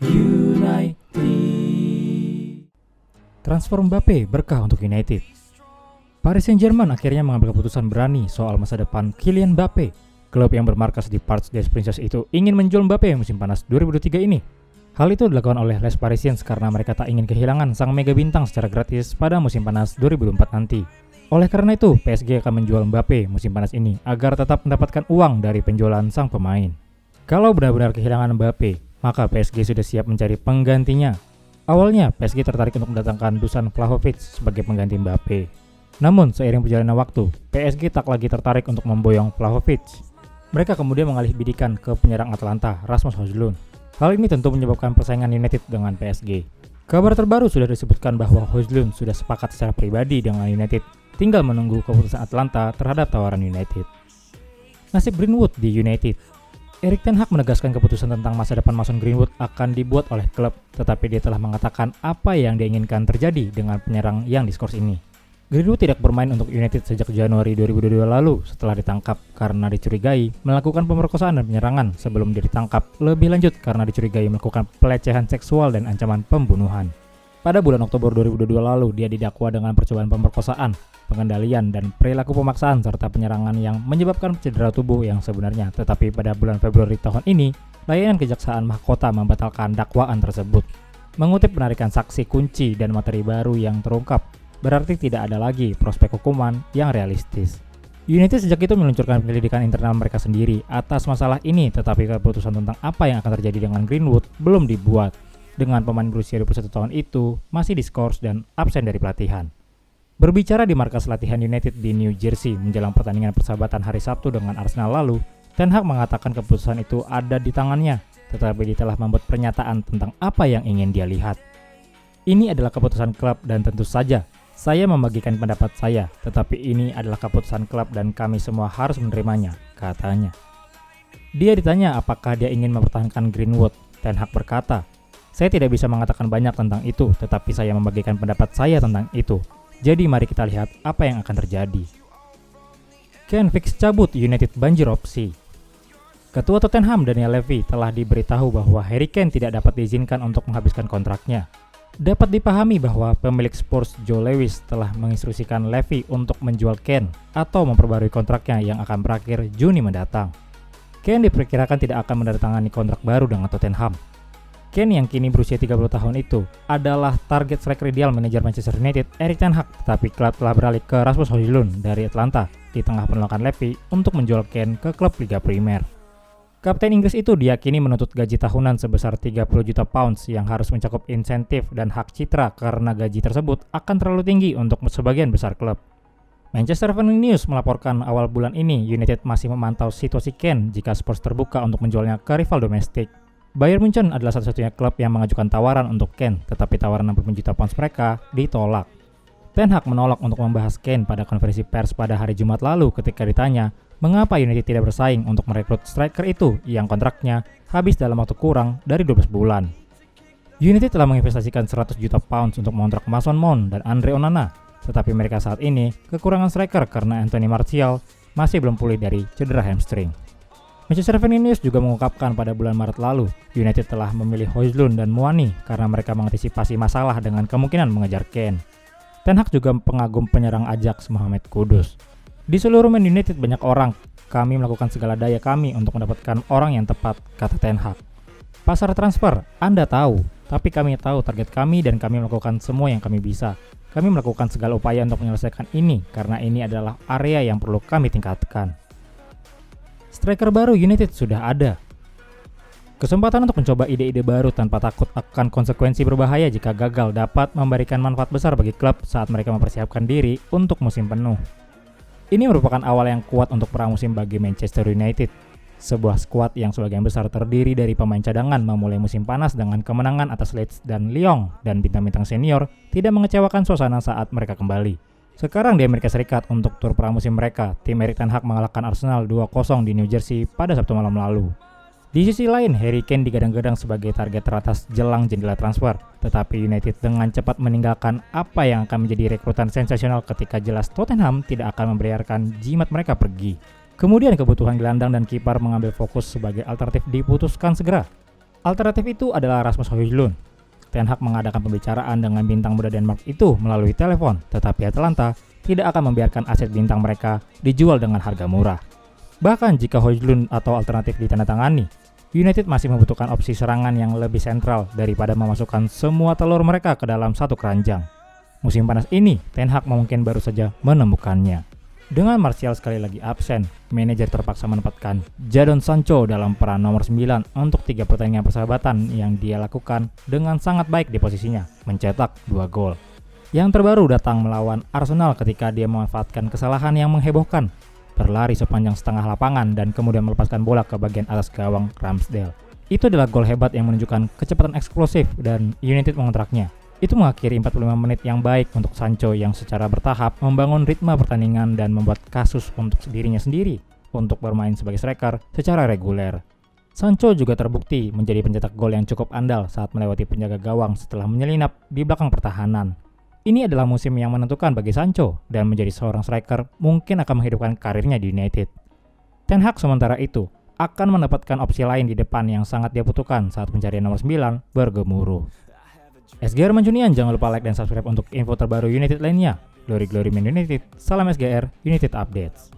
United. Transfer Mbappe berkah untuk United. Paris Saint-Germain akhirnya mengambil keputusan berani soal masa depan Kylian Mbappe. Klub yang bermarkas di Parc des Princes itu ingin menjual Mbappe musim panas 2023 ini. Hal itu dilakukan oleh Les Parisiens karena mereka tak ingin kehilangan sang mega bintang secara gratis pada musim panas 2024 nanti. Oleh karena itu, PSG akan menjual Mbappe musim panas ini agar tetap mendapatkan uang dari penjualan sang pemain. Kalau benar-benar kehilangan Mbappe, maka PSG sudah siap mencari penggantinya. Awalnya, PSG tertarik untuk mendatangkan Dusan Vlahovic sebagai pengganti Mbappe. Namun, seiring perjalanan waktu, PSG tak lagi tertarik untuk memboyong Vlahovic. Mereka kemudian mengalih bidikan ke penyerang Atalanta, Rasmus Højlund. Hal ini tentu menyebabkan persaingan United dengan PSG. Kabar terbaru sudah disebutkan bahwa Højlund sudah sepakat secara pribadi dengan United, tinggal menunggu keputusan Atalanta terhadap tawaran United. Nasib Greenwood di United. Erik ten Hag menegaskan keputusan tentang masa depan Mason Greenwood akan dibuat oleh klub, tetapi dia telah mengatakan apa yang diinginkan terjadi dengan penyerang yang diskors ini. Greenwood tidak bermain untuk United sejak Januari 2022 lalu setelah ditangkap karena dicurigai melakukan pemerkosaan dan penyerangan sebelum dia ditangkap lebih lanjut karena dicurigai melakukan pelecehan seksual dan ancaman pembunuhan. Pada bulan Oktober 2022 lalu, dia didakwa dengan percobaan pemerkosaan, pengendalian, dan perilaku pemaksaan serta penyerangan yang menyebabkan cedera tubuh yang sebenarnya. Tetapi pada bulan Februari tahun ini, layanan Kejaksaan Mahkota membatalkan dakwaan tersebut. Mengutip penarikan saksi kunci dan materi baru yang terungkap, berarti tidak ada lagi prospek hukuman yang realistis. United sejak itu meluncurkan penyelidikan internal mereka sendiri atas masalah ini, tetapi keputusan tentang apa yang akan terjadi dengan Greenwood belum dibuat. Dengan pemain berusia 21 tahun itu masih diskors dan absen dari pelatihan. Berbicara di markas latihan United di New Jersey menjelang pertandingan persahabatan hari Sabtu dengan Arsenal lalu, Ten Hag mengatakan keputusan itu ada di tangannya, tetapi dia telah membuat pernyataan tentang apa yang ingin dia lihat. Ini adalah keputusan klub dan tentu saja saya membagikan pendapat saya, tetapi ini adalah keputusan klub dan kami semua harus menerimanya, katanya. Dia ditanya apakah dia ingin mempertahankan Greenwood. Ten Hag berkata, "Saya tidak bisa mengatakan banyak tentang itu, tetapi saya membagikan pendapat saya tentang itu. Jadi mari kita lihat apa yang akan terjadi." Kane fix cabut, United banjir opsi. Ketua Tottenham Daniel Levy telah diberitahu bahwa Harry Kane tidak dapat diizinkan untuk menghabiskan kontraknya. Dapat dipahami bahwa pemilik Spurs Joe Lewis telah menginstruksikan Levy untuk menjual Kane atau memperbarui kontraknya yang akan berakhir Juni mendatang. Kane diperkirakan tidak akan menandatangani kontrak baru dengan Tottenham. Kane yang kini berusia 30 tahun itu adalah target striker ideal manajer Manchester United Erik ten Hag, tetapi klub telah beralih ke Rasmus Højlund dari Atlanta di tengah penolakan Levy untuk menjual Kane ke klub Liga Primer. Kapten Inggris itu diyakini menuntut gaji tahunan sebesar 30 juta pounds yang harus mencakup insentif dan hak citra karena gaji tersebut akan terlalu tinggi untuk sebagian besar klub. Manchester Evening News melaporkan awal bulan ini United masih memantau situasi Kane jika Spurs terbuka untuk menjualnya ke rival domestik. Bayern Munchen adalah satu-satunya klub yang mengajukan tawaran untuk Kane, tetapi tawaran 60 juta pounds mereka ditolak. Ten Hag menolak untuk membahas Kane pada konferensi pers pada hari Jumat lalu ketika ditanya mengapa United tidak bersaing untuk merekrut striker itu yang kontraknya habis dalam waktu kurang dari 12 bulan. United telah menginvestasikan 100 juta pounds untuk mengontrak Mason Mount dan Andre Onana, tetapi mereka saat ini kekurangan striker karena Anthony Martial masih belum pulih dari cedera hamstring. Manchester Evening News juga mengungkapkan pada bulan Maret lalu, United telah memilih Højlund dan Muani karena mereka mengantisipasi masalah dengan kemungkinan mengejar Kane. Ten Hag juga pengagum penyerang Ajax Mohamed Kudus. Di seluruh Man United banyak orang, kami melakukan segala daya kami untuk mendapatkan orang yang tepat, kata Ten Hag. Pasar transfer, Anda tahu, tapi kami tahu target kami dan kami melakukan semua yang kami bisa. Kami melakukan segala upaya untuk menyelesaikan ini karena ini adalah area yang perlu kami tingkatkan. Striker baru United sudah ada. Kesempatan untuk mencoba ide-ide baru tanpa takut akan konsekuensi berbahaya jika gagal dapat memberikan manfaat besar bagi klub saat mereka mempersiapkan diri untuk musim penuh. Ini merupakan awal yang kuat untuk pramusim bagi Manchester United. Sebuah skuad yang sebagian besar terdiri dari pemain cadangan memulai musim panas dengan kemenangan atas Leeds dan Lyon dan bintang-bintang senior tidak mengecewakan suasana saat mereka kembali. Sekarang di Amerika Serikat untuk tur pramusim mereka, tim Erik ten Hag mengalahkan Arsenal 2-0 di New Jersey pada Sabtu malam lalu. Di sisi lain, Harry Kane digadang-gadang sebagai target teratas jelang jendela transfer, tetapi United dengan cepat meninggalkan apa yang akan menjadi rekrutan sensasional ketika jelas Tottenham tidak akan membiarkan jimat mereka pergi. Kemudian kebutuhan gelandang dan kiper mengambil fokus sebagai alternatif diputuskan segera. Alternatif itu adalah Rasmus Højlund. Ten Hag mengadakan pembicaraan dengan bintang muda Denmark itu melalui telepon, tetapi Atalanta tidak akan membiarkan aset bintang mereka dijual dengan harga murah. Bahkan jika Højlund atau alternatif ditandatangani, United masih membutuhkan opsi serangan yang lebih sentral daripada memasukkan semua telur mereka ke dalam satu keranjang. Musim panas ini, Ten Hag mungkin baru saja menemukannya. Dengan Martial sekali lagi absen, manajer terpaksa menempatkan Jadon Sancho dalam peran nomor 9 untuk 3 pertandingan persahabatan yang dia lakukan dengan sangat baik di posisinya, mencetak 2 gol. Yang terbaru datang melawan Arsenal ketika dia memanfaatkan kesalahan yang menghebohkan, berlari sepanjang setengah lapangan dan kemudian melepaskan bola ke bagian atas gawang Ramsdale. Itu adalah gol hebat yang menunjukkan kecepatan eksplosif dan United mengontraknya. Itu mengakhiri 45 menit yang baik untuk Sancho yang secara bertahap membangun ritme pertandingan dan membuat kasus untuk dirinya sendiri untuk bermain sebagai striker secara reguler. Sancho juga terbukti menjadi pencetak gol yang cukup andal saat melewati penjaga gawang setelah menyelinap di belakang pertahanan. Ini adalah musim yang menentukan bagi Sancho dan menjadi seorang striker mungkin akan menghidupkan karirnya di United. Ten Hag sementara itu akan mendapatkan opsi lain di depan yang sangat dia butuhkan saat pencarian nomor 9 bergemuruh. SGR Mancunian, jangan lupa like dan subscribe untuk info terbaru United lainnya. Glory Glory Man United, salam SGR United Updates.